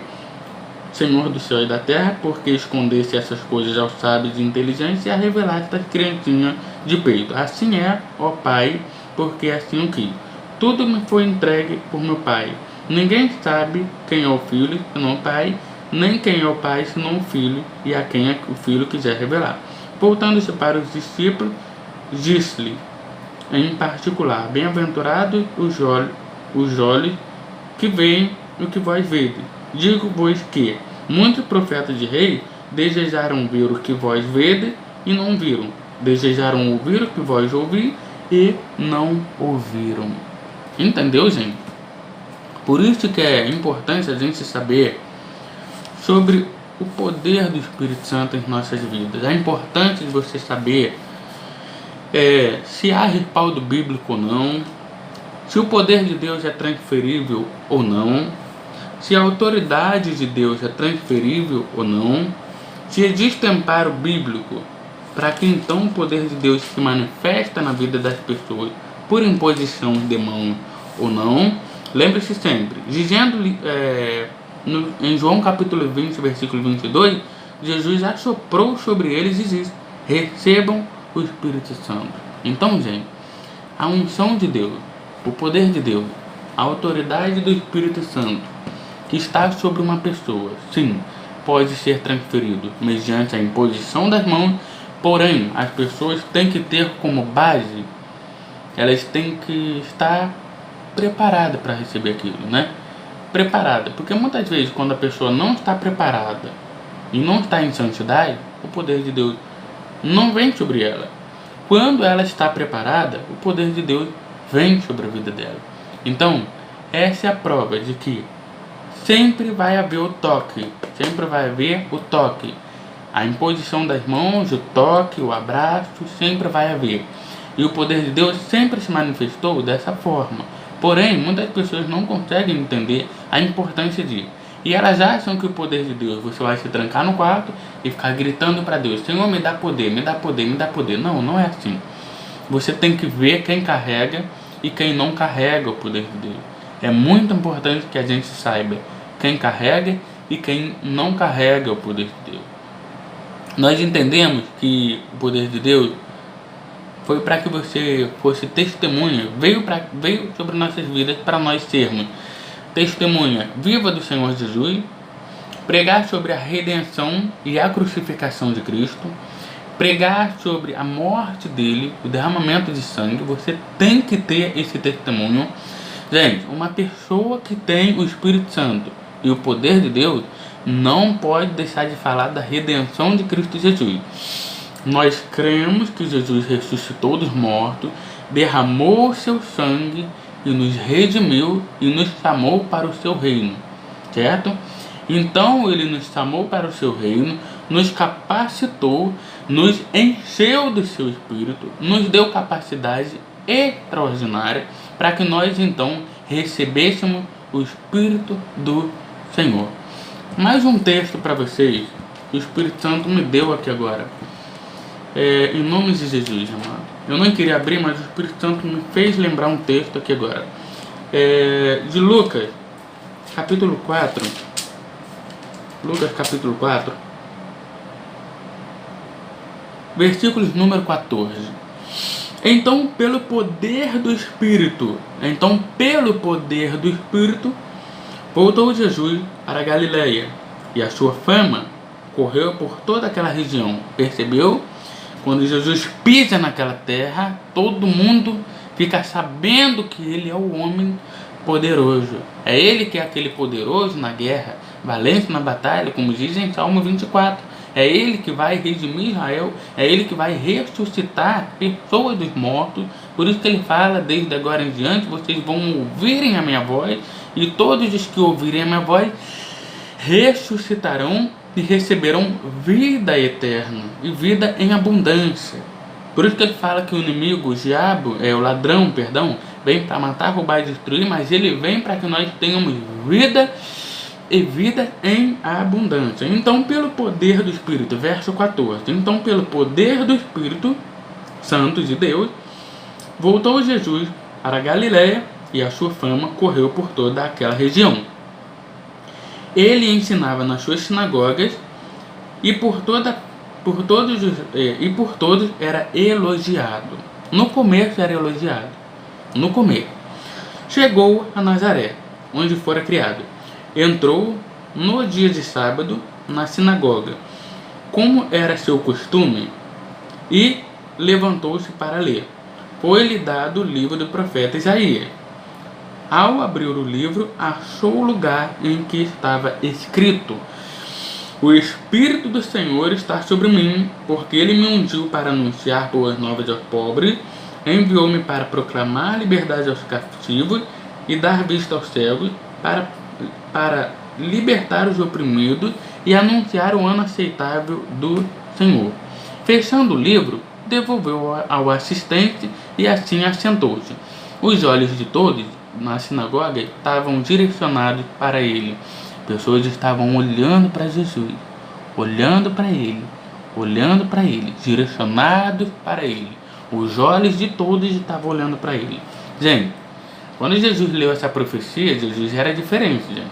Senhor do céu e da terra, porque escondesse essas coisas aos sábios de inteligência e a revelaste às criancinhas de peito. Assim é, ó Pai, porque assim o quis. Tudo me foi entregue por meu Pai. Ninguém sabe quem é o Filho, senão o Pai, nem quem é o Pai, senão o Filho, e a quem o Filho quiser revelar. Voltando-se para os discípulos, disse-lhe em particular: bem-aventurados os olhos que veem o que vós vedes. Digo-vos que muitos profetas de rei desejaram ver o que vós vedes e não viram, desejaram ouvir o que vós ouvis e não ouviram. Entendeu, gente? Por isso que é importante a gente saber sobre o poder do Espírito Santo em nossas vidas. É importante você saber se há respaldo bíblico ou não, se o poder de Deus é transferível ou não, se a autoridade de Deus é transferível ou não, se existe amparo bíblico para que então o poder de Deus se manifesta na vida das pessoas por imposição de mão ou não. Lembre-se sempre, dizendo em João capítulo 20, versículo 22, Jesus assoprou sobre eles e disse: recebam o Espírito Santo. Então, gente, a unção de Deus, o poder de Deus, a autoridade do Espírito Santo que está sobre uma pessoa, sim, pode ser transferido mediante a imposição das mãos, porém, as pessoas têm que ter como base, elas têm que estar preparadas para receber aquilo, né? Preparada, porque muitas vezes quando a pessoa não está preparada e não está em santidade, o poder de Deus não vem sobre ela. Quando ela está preparada, o poder de Deus vem sobre a vida dela. Então, essa é a prova de que sempre vai haver o toque, sempre vai haver o toque. A imposição das mãos, o toque, o abraço, sempre vai haver. E o poder de Deus sempre se manifestou dessa forma. Porém, muitas pessoas não conseguem entender a importância disso. E elas acham que o poder de Deus, você vai se trancar no quarto e ficar gritando para Deus: Senhor, me dá poder, me dá poder, me dá poder. Não, não é assim. Você tem que ver quem carrega e quem não carrega o poder de Deus. É muito importante que a gente saiba quem carrega e quem não carrega o poder de Deus. Nós entendemos que o poder de Deus foi para que você fosse testemunha, veio sobre nossas vidas para nós sermos testemunha viva do Senhor Jesus, pregar sobre a redenção e a crucificação de Cristo, pregar sobre a morte dele, o derramamento de sangue. Você tem que ter esse testemunho. Gente, uma pessoa que tem o Espírito Santo e o poder de Deus não pode deixar de falar da redenção de Cristo Jesus. Nós cremos que Jesus ressuscitou dos mortos, derramou o seu sangue e nos redimiu e nos chamou para o seu reino, certo? Então ele nos chamou para o seu reino, nos capacitou, nos encheu do seu Espírito, nos deu capacidade extraordinária para que nós então recebêssemos o Espírito do Senhor. Mais um texto para vocês, que o Espírito Santo me deu aqui agora. Em nome de Jesus, amado. Eu não queria abrir, mas o Espírito Santo me fez lembrar um texto aqui agora. De Lucas, capítulo 4. Lucas, capítulo 4. Versículos número 14. Então, pelo poder do Espírito, voltou Jesus para a Galileia, e a sua fama correu por toda aquela região. Percebeu? Quando Jesus pisa naquela terra, todo mundo fica sabendo que ele é o homem poderoso. É ele que é aquele poderoso na guerra, valente na batalha, como diz em Salmo 24. É ele que vai redimir Israel, é ele que vai ressuscitar pessoas dos mortos. Por isso que ele fala: desde agora em diante vocês vão ouvirem a minha voz, e todos os que ouvirem a minha voz ressuscitarão e receberão vida eterna e vida em abundância. Por isso que ele fala que o inimigo, o diabo, o ladrão, vem para matar, roubar e destruir, mas ele vem para que nós tenhamos vida e vida em abundância. Então, pelo poder do Espírito, verso 14, então pelo poder do Espírito Santo de Deus, voltou Jesus para a Galileia, e a sua fama correu por toda aquela região. Ele ensinava nas suas sinagogas e por todos era elogiado. No começo era elogiado. No começo. Chegou a Nazaré, onde fora criado. Entrou no dia de sábado na sinagoga, como era seu costume, e levantou-se para ler. Foi-lhe dado o livro do profeta Isaías. Ao abrir o livro, achou o lugar em que estava escrito: O Espírito do Senhor está sobre mim, porque Ele me ungiu para anunciar boas novas aos pobres, enviou-me para proclamar liberdade aos cativos e dar vista aos cegos, para libertar os oprimidos e anunciar o ano aceitável do Senhor. Fechando o livro, devolveu ao assistente e assim assentou-se. Os olhos de todos na sinagoga estavam direcionados para ele. Pessoas estavam olhando para Jesus, olhando para ele, direcionados para ele. Os olhos de todos estavam olhando para ele. Gente, quando Jesus leu essa profecia, Jesus era diferente, gente.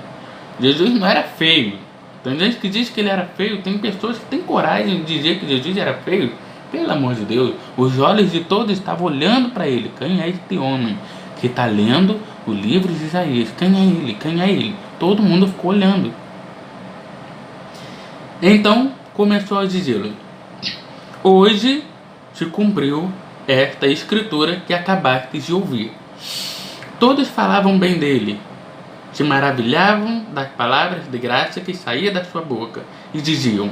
Jesus não era feio. Tem gente que diz que ele era feio, tem pessoas que têm coragem de dizer que Jesus era feio. Pelo amor de Deus, os olhos de todos estavam olhando para ele. Quem é este homem que está lendo o livro de Isaías? Quem é ele? Quem é ele? Todo mundo ficou olhando. Então começou a dizê-lo: Hoje se cumpriu esta escritura que acabastes de ouvir. Todos falavam bem dele, se maravilhavam das palavras de graça que saía da sua boca, e diziam: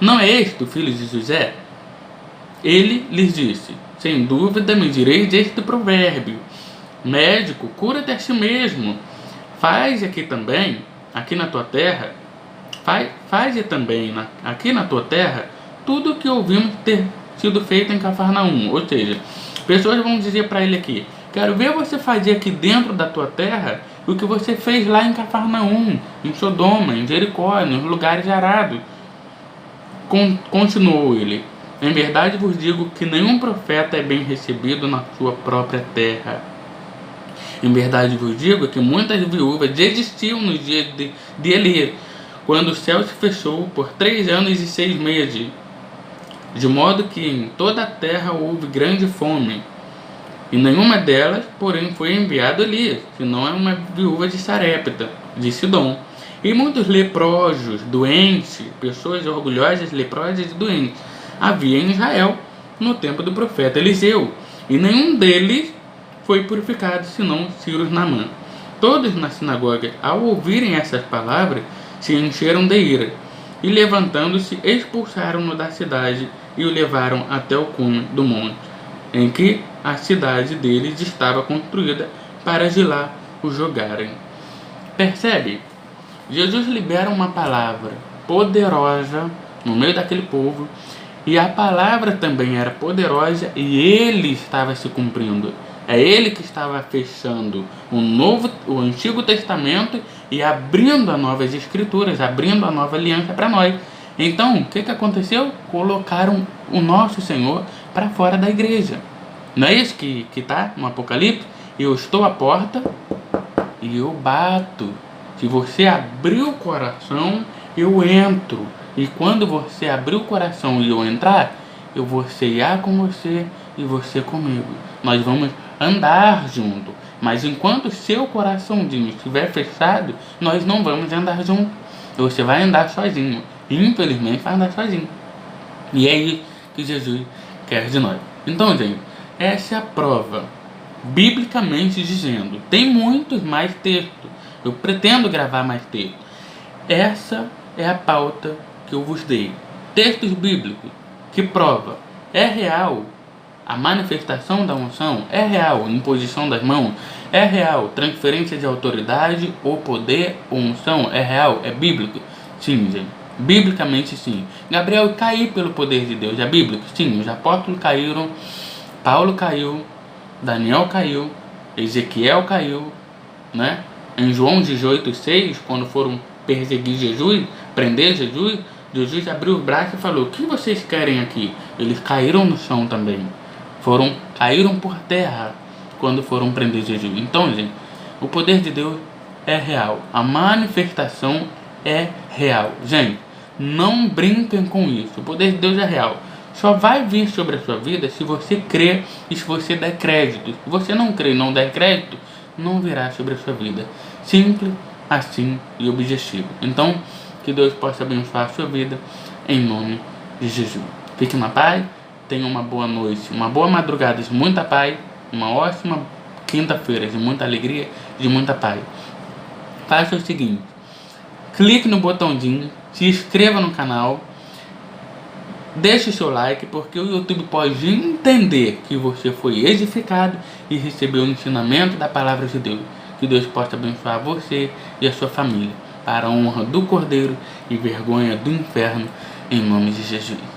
Não é este o filho de José? Ele lhes disse: Sem dúvida me direis este provérbio: Médico, cura-te a si mesmo. Faze também aqui na tua terra tudo o que ouvimos ter sido feito em Cafarnaum. Ou seja, pessoas vão dizer para ele aqui: quero ver você fazer aqui dentro da tua terra o que você fez lá em Cafarnaum, em Sodoma, em Jericó, nos lugares arados. Continuou ele: Em verdade vos digo que nenhum profeta é bem recebido na sua própria terra. Em verdade vos digo que muitas viúvas desistiam nos dias de Elias, quando o céu se fechou por 3 anos e 6 meses, de modo que em toda a terra houve grande fome. E nenhuma delas, porém, foi enviado Elias, senão é uma viúva de Sarepta, de Sidom. E muitos leprosos, doentes, pessoas orgulhosas, leprosas e doentes, havia em Israel no tempo do profeta Eliseu, e nenhum deles foi purificado, senão Ciro Naamã. Todos na sinagoga, ao ouvirem essas palavras, se encheram de ira, e levantando-se, expulsaram-no da cidade e o levaram até o cume do monte, em que a cidade deles estava construída, para de lá o jogarem. Percebe? Jesus libera uma palavra poderosa no meio daquele povo, e a palavra também era poderosa e ele estava se cumprindo. É ele que estava fechando o Antigo Testamento e abrindo as novas escrituras, abrindo a nova aliança para nós. Então, o que aconteceu? Colocaram o nosso Senhor para fora da igreja. Não é isso que está no Apocalipse? Eu estou à porta e eu bato. Se você abrir o coração, eu entro. E quando você abrir o coração e eu entrar, eu vou ceiar com você e você comigo. Nós vamos andar junto. Mas enquanto seu coraçãozinho estiver fechado, nós não vamos andar junto. Você vai andar sozinho. Infelizmente vai andar sozinho. E é isso que Jesus quer de nós. Então, gente, essa é a prova, biblicamente dizendo. Tem muitos mais textos. Eu pretendo gravar mais textos. Essa é a pauta que eu vos dei. Textos bíblicos que prova. É real a manifestação da unção? É real a imposição das mãos? É real transferência de autoridade ou poder ou unção? É real? É bíblico? Sim, gente. Biblicamente sim. Gabriel caiu pelo poder de Deus. É bíblico? Sim. Os apóstolos caíram, Paulo caiu, Daniel caiu, Ezequiel caiu, né? Em João 18:6, quando foram perseguir Jesus, prender Jesus, Jesus abriu os braços e falou: o que vocês querem aqui? Eles caíram no chão também. Caíram por terra quando foram prender Jesus. Então, gente, o poder de Deus é real. A manifestação é real. Gente, não brinquem com isso. O poder de Deus é real. Só vai vir sobre a sua vida se você crer e se você der crédito. Se você não crer e não der crédito, não virá sobre a sua vida. Simples, assim e objetivo. Então, que Deus possa abençoar a sua vida em nome de Jesus. Fique na paz, tenha uma boa noite, uma boa madrugada de muita paz, uma ótima quinta-feira de muita alegria, de muita paz. Faça o seguinte, clique no botãozinho, se inscreva no canal, deixe o seu like, porque o YouTube pode entender que você foi edificado e recebeu o ensinamento da palavra de Deus. Que Deus possa abençoar você e a sua família, para a honra do Cordeiro e vergonha do inferno, em nome de Jesus.